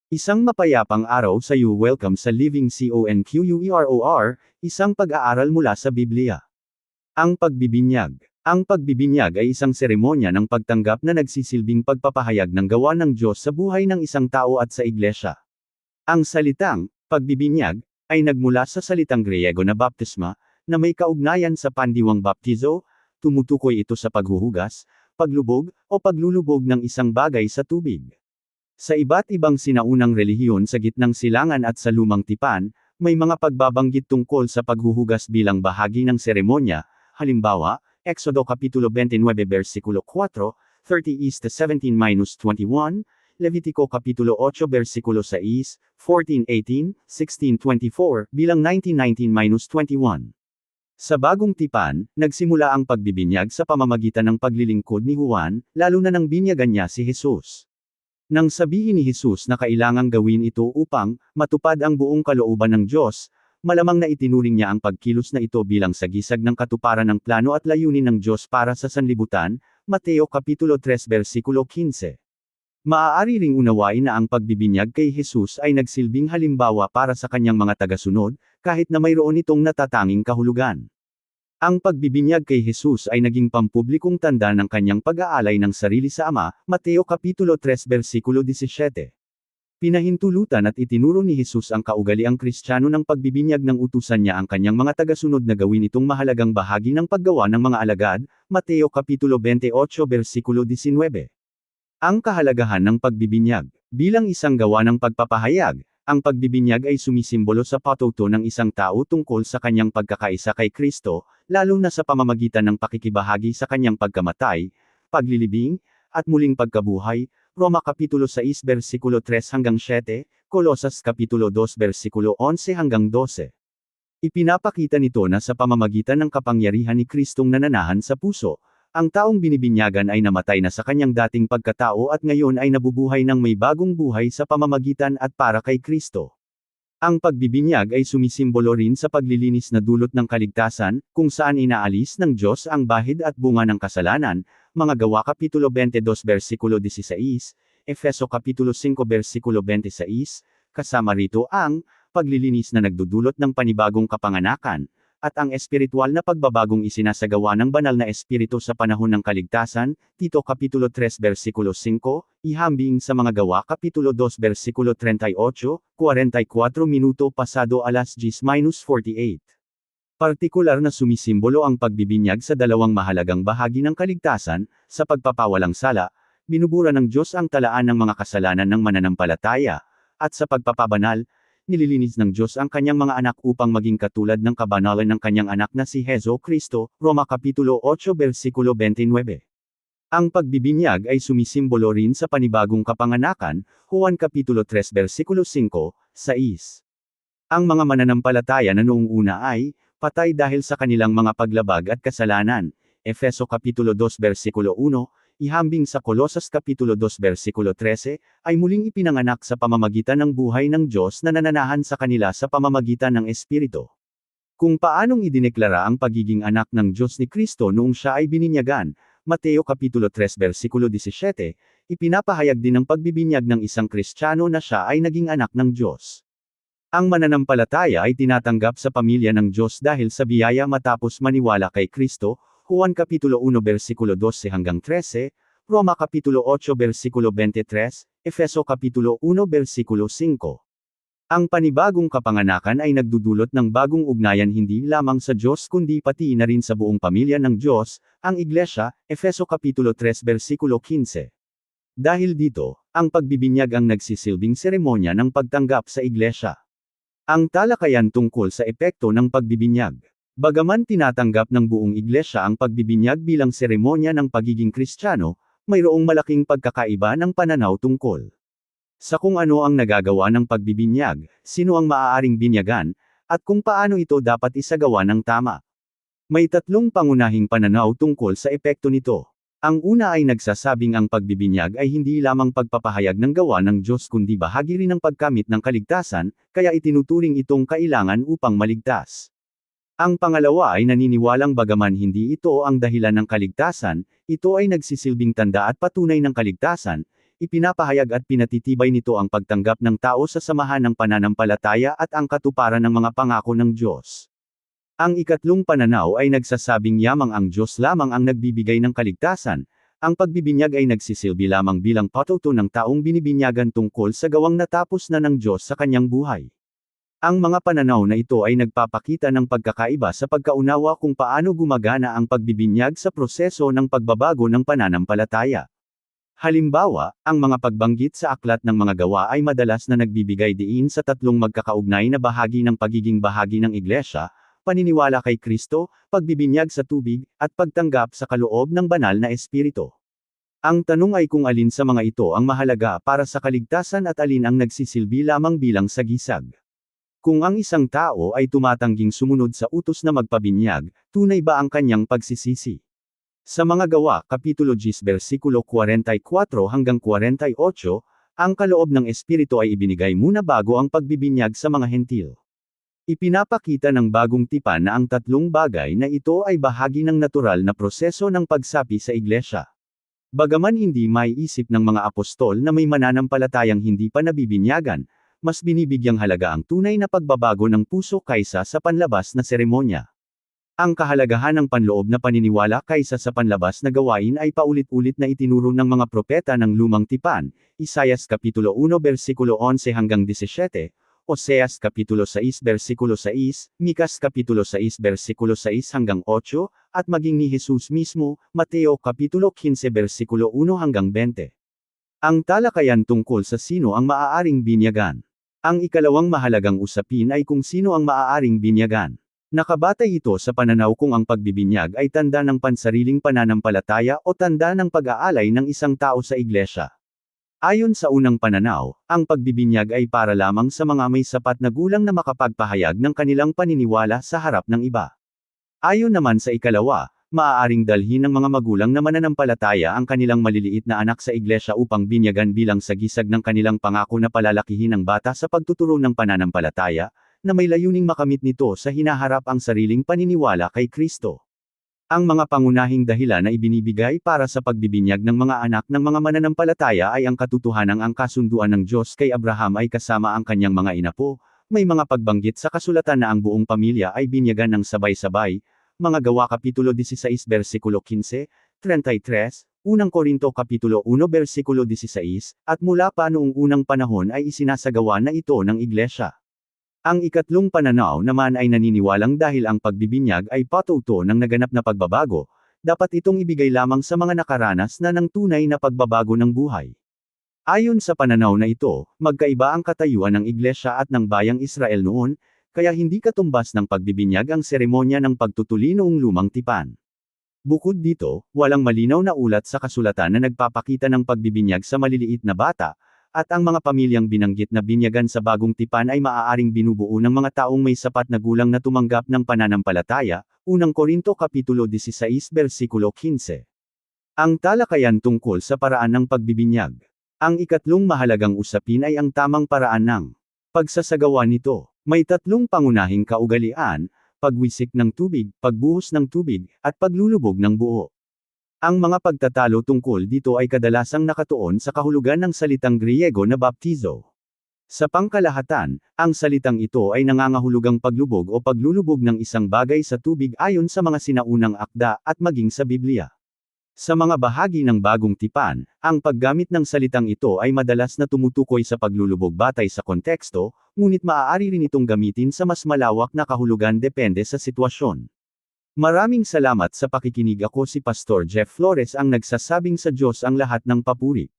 Isang mapayapang araw sa iyo. Welcome sa Living Conqueror, isang pag-aaral mula sa Biblia. Ang pagbibinyag. Ang pagbibinyag ay isang seremonya ng pagtanggap na nagsisilbing pagpapahayag ng gawa ng Diyos sa buhay ng isang tao at sa iglesia. Ang salitang, pagbibinyag, ay nagmula sa salitang Griego na baptisma, na may kaugnayan sa pandiwang baptizo. Tumutukoy ito sa paghuhugas, paglubog, o paglulubog ng isang bagay sa tubig. Sa iba't ibang sinaunang relihiyon sa gitnang silangan at sa lumang tipan, may mga pagbabanggit tungkol sa paghuhugas bilang bahagi ng seremonya, halimbawa, Exodo Kapitulo 29 versikulo 4, 30-17-21, Levitico Kapitulo 8 versikulo 6, 14:18, 16:24, bilang 19:19-21. Sa bagong tipan, nagsimula ang pagbibinyag sa pamamagitan ng paglilingkod ni Juan, lalo na nang binyagan niya si Jesus. Nang sabihin ni Jesus na kailangang gawin ito upang matupad ang buong kalooban ng Diyos, malamang na itinuring niya ang pagkilos na ito bilang sagisag ng katuparan ng plano at layunin ng Diyos para sa sanlibutan, Mateo Kapitulo 3 versikulo 15. Maaari ring unawain na ang pagbibinyag kay Jesus ay nagsilbing halimbawa para sa kanyang mga tagasunod, kahit na mayroon itong natatanging kahulugan. Ang pagbibinyag kay Jesus ay naging pampublikong tanda ng kanyang pag-aalay ng sarili sa Ama, Mateo Kapitulo 3 versikulo 17. Pinahintulutan at itinuro ni Jesus ang kaugaliang Kristiyano ng pagbibinyag ng utusan niya ang kanyang mga tagasunod na gawin itong mahalagang bahagi ng paggawa ng mga alagad, Mateo Kapitulo 28 versikulo 19. Ang kahalagahan ng pagbibinyag. Bilang isang gawa ng pagpapahayag, ang pagbibinyag ay sumisimbolo sa patuto ng isang tao tungkol sa kanyang pagkakaisa kay Kristo, lalo na sa pamamagitan ng pakikibahagi sa kanyang pagkamatay, paglilibing, at muling pagkabuhay, Roma Kapitulo 6 versikulo 3-7, Kolosas Kapitulo 2 versikulo 11-12. Ipinapakita nito na sa pamamagitan ng kapangyarihan ni Kristong nananahan sa puso, ang taong binibinyagan ay namatay na sa kanyang dating pagkatao at ngayon ay nabubuhay ng may bagong buhay sa pamamagitan at para kay Kristo. Ang pagbibinyag ay sumisimbolo rin sa paglilinis na dulot ng kaligtasan, kung saan inaalis ng Diyos ang bahid at bunga ng kasalanan, mga Gawa Kapitulo 22 versikulo 16, Efeso Kapitulo 5 versikulo 26, kasama rito ang paglilinis na nagdudulot ng panibagong kapanganakan, at ang espiritual na pagbabagong isinasagawa ng banal na espiritu sa panahon ng kaligtasan, Tito Kapitulo 3 versikulo 5, ihambing sa mga Gawa Kapitulo 2 versikulo 38, 44 minuto pasado alas 10:48. Partikular na sumisimbolo ang pagbibinyag sa dalawang mahalagang bahagi ng kaligtasan, sa pagpapawalang sala, binubura ng Diyos ang talaan ng mga kasalanan ng mananampalataya, at sa pagpapabanal, nililinis ng Diyos ang kanyang mga anak upang maging katulad ng kabanalan ng kanyang anak na si Heso Kristo, Roma Kapitulo 8 versikulo 29. Ang pagbibinyag ay sumisimbolo rin sa panibagong kapanganakan, Juan Kapitulo 3 versikulo 5, 6. Ang mga mananampalataya na noong una ay patay dahil sa kanilang mga paglabag at kasalanan, Efeso Kapitulo 2 versikulo 1, ihambing sa Kolosas Kapitulo 2 versikulo 13, ay muling ipinanganak sa pamamagitan ng buhay ng Diyos na nananahan sa kanila sa pamamagitan ng Espiritu. Kung paanong idineklara ang pagiging anak ng Diyos ni Kristo noong siya ay bininyagan, Mateo Kapitulo 3 versikulo 17, ipinapahayag din ang pagbibinyag ng isang Kristiyano na siya ay naging anak ng Diyos. Ang mananampalataya ay tinatanggap sa pamilya ng Diyos dahil sa biyaya matapos maniwala kay Kristo, Juan Kapitulo 1 versikulo 12-13, Roma Kapitulo 8 versikulo 23, Efeso Kapitulo 1 versikulo 5. Ang panibagong kapanganakan ay nagdudulot ng bagong ugnayan hindi lamang sa Diyos kundi pati na rin sa buong pamilya ng Diyos, ang Iglesia, Efeso Kapitulo 3 versikulo 15. Dahil dito, ang pagbibinyag ang nagsisilbing seremonya ng pagtanggap sa Iglesia. Ang talakayan tungkol sa epekto ng pagbibinyag. Bagaman tinatanggap ng buong iglesia ang pagbibinyag bilang seremonya ng pagiging Kristiyano, mayroong malaking pagkakaiba ng pananaw tungkol sa kung ano ang nagagawa ng pagbibinyag, sino ang maaaring binyagan, at kung paano ito dapat isagawa ng tama. May tatlong pangunahing pananaw tungkol sa epekto nito. Ang una ay nagsasabing ang pagbibinyag ay hindi lamang pagpapahayag ng gawa ng Diyos kundi bahagi rin ng pagkamit ng kaligtasan, kaya itinuturing itong kailangan upang maligtas. Ang pangalawa ay naniniwalang bagaman hindi ito ang dahilan ng kaligtasan, ito ay nagsisilbing tanda at patunay ng kaligtasan, ipinapahayag at pinatitibay nito ang pagtanggap ng tao sa samahan ng pananampalataya at ang katuparan ng mga pangako ng Diyos. Ang ikatlong pananaw ay nagsasabing yamang ang Diyos lamang ang nagbibigay ng kaligtasan. Ang pagbibinyag ay nagsisilbi lamang bilang patuto ng taong binibinyagan tungkol sa gawang natapos na ng Diyos sa kanyang buhay. Ang mga pananaw na ito ay nagpapakita ng pagkakaiba sa pagkaunawa kung paano gumagana ang pagbibinyag sa proseso ng pagbabago ng pananampalataya. Halimbawa, ang mga pagbanggit sa aklat ng mga gawa ay madalas na nagbibigay diin sa tatlong magkakaugnay na bahagi ng pagiging bahagi ng iglesia: paniniwala kay Kristo, pagbibinyag sa tubig, at pagtanggap sa kaloob ng banal na espiritu. Ang tanong ay kung alin sa mga ito ang mahalaga para sa kaligtasan at alin ang nagsisilbi lamang bilang sagisag. Kung ang isang tao ay tumatangging sumunod sa utos na magpabinyag, tunay ba ang kanyang pagsisisi? Sa mga gawa, Kapitulo 10 versikulo 44 hanggang 48, ang kaloob ng espiritu ay ibinigay muna bago ang pagbibinyag sa mga hentil. Ipinapakita ng bagong tipan na ang tatlong bagay na ito ay bahagi ng natural na proseso ng pagsapi sa iglesia. Bagaman hindi maiisip ng mga apostol na may mananampalatayang hindi pa nabibinyagan, mas binibigyang halaga ang tunay na pagbabago ng puso kaysa sa panlabas na seremonya. Ang kahalagahan ng panloob na paniniwala kaysa sa panlabas na gawain ay paulit-ulit na itinuro ng mga propeta ng lumang tipan, Isaias Kapitulo 1 versikulo 11 hanggang 17, Oseas Kapitulo 6 versikulo 6, Mikas Kapitulo 6 versikulo 6 hanggang 8, at maging ni Jesus mismo, Mateo Kapitulo 15 versikulo 1 hanggang 20. Ang talakayan tungkol sa sino ang maaaring binyagan. Ang ikalawang mahalagang usapin ay kung sino ang maaaring binyagan. Nakabatay ito sa pananaw kung ang pagbibinyag ay tanda ng pansariling pananampalataya o tanda ng pag-aalay ng isang tao sa iglesia. Ayon sa unang pananaw, ang pagbibinyag ay para lamang sa mga may sapat na gulang na makapagpahayag ng kanilang paniniwala sa harap ng iba. Ayon naman sa ikalawa, maaaring dalhin ng mga magulang na mananampalataya ang kanilang maliliit na anak sa iglesia upang binyagan bilang sagisag ng kanilang pangako na palalakihin ang bata sa pagtuturo ng pananampalataya, na may layuning makamit nito sa hinaharap ang sariling paniniwala kay Kristo. Ang mga pangunahing dahilan na ibinibigay para sa pagbibinyag ng mga anak ng mga mananampalataya ay ang katotohanang ang kasunduan ng Diyos kay Abraham ay kasama ang kanyang mga inapo. May mga pagbanggit sa kasulatan na ang buong pamilya ay binyagan ng sabay-sabay, mga gawa Kapitulo 16 versikulo 15, 33, Unang Korinto Kapitulo 1 versikulo 16, at mula pa noong unang panahon ay isinasagawa na ito ng iglesia. Ang ikatlong pananaw naman ay naniniwalang dahil ang pagbibinyag ay patuto ng naganap na pagbabago, dapat itong ibigay lamang sa mga nakaranas na ng tunay na pagbabago ng buhay. Ayon sa pananaw na ito, magkaiba ang katayuan ng iglesia at ng bayang Israel noon, kaya hindi katumbas ng pagbibinyag ang seremonya ng pagtutuli noong lumang tipan. Bukod dito, walang malinaw na ulat sa kasulatan na nagpapakita ng pagbibinyag sa maliliit na bata, at ang mga pamilyang binanggit na binyagan sa bagong tipan ay maaaring binubuo ng mga taong may sapat na gulang na tumanggap ng pananampalataya, Unang Korinto Kapitulo 16 versikulo 15. Ang talakayan tungkol sa paraan ng pagbibinyag. Ang ikatlong mahalagang usapin ay ang tamang paraan ng pagsasagawa nito. May tatlong pangunahing kaugalian: pagwisik ng tubig, pagbuhos ng tubig, at paglulubog ng buo. Ang mga pagtatalo tungkol dito ay kadalasang nakatuon sa kahulugan ng salitang Griego na baptizo. Sa pangkalahatan, ang salitang ito ay nangangahulugang paglubog o paglulubog ng isang bagay sa tubig ayon sa mga sinaunang akda at maging sa Biblia. Sa mga bahagi ng bagong tipan, ang paggamit ng salitang ito ay madalas na tumutukoy sa paglulubog batay sa konteksto, ngunit maaari rin itong gamitin sa mas malawak na kahulugan depende sa sitwasyon. Maraming salamat sa pakikinig. Ako si Pastor Jeff Flores ang nagsasabing sa Diyos ang lahat ng papuri.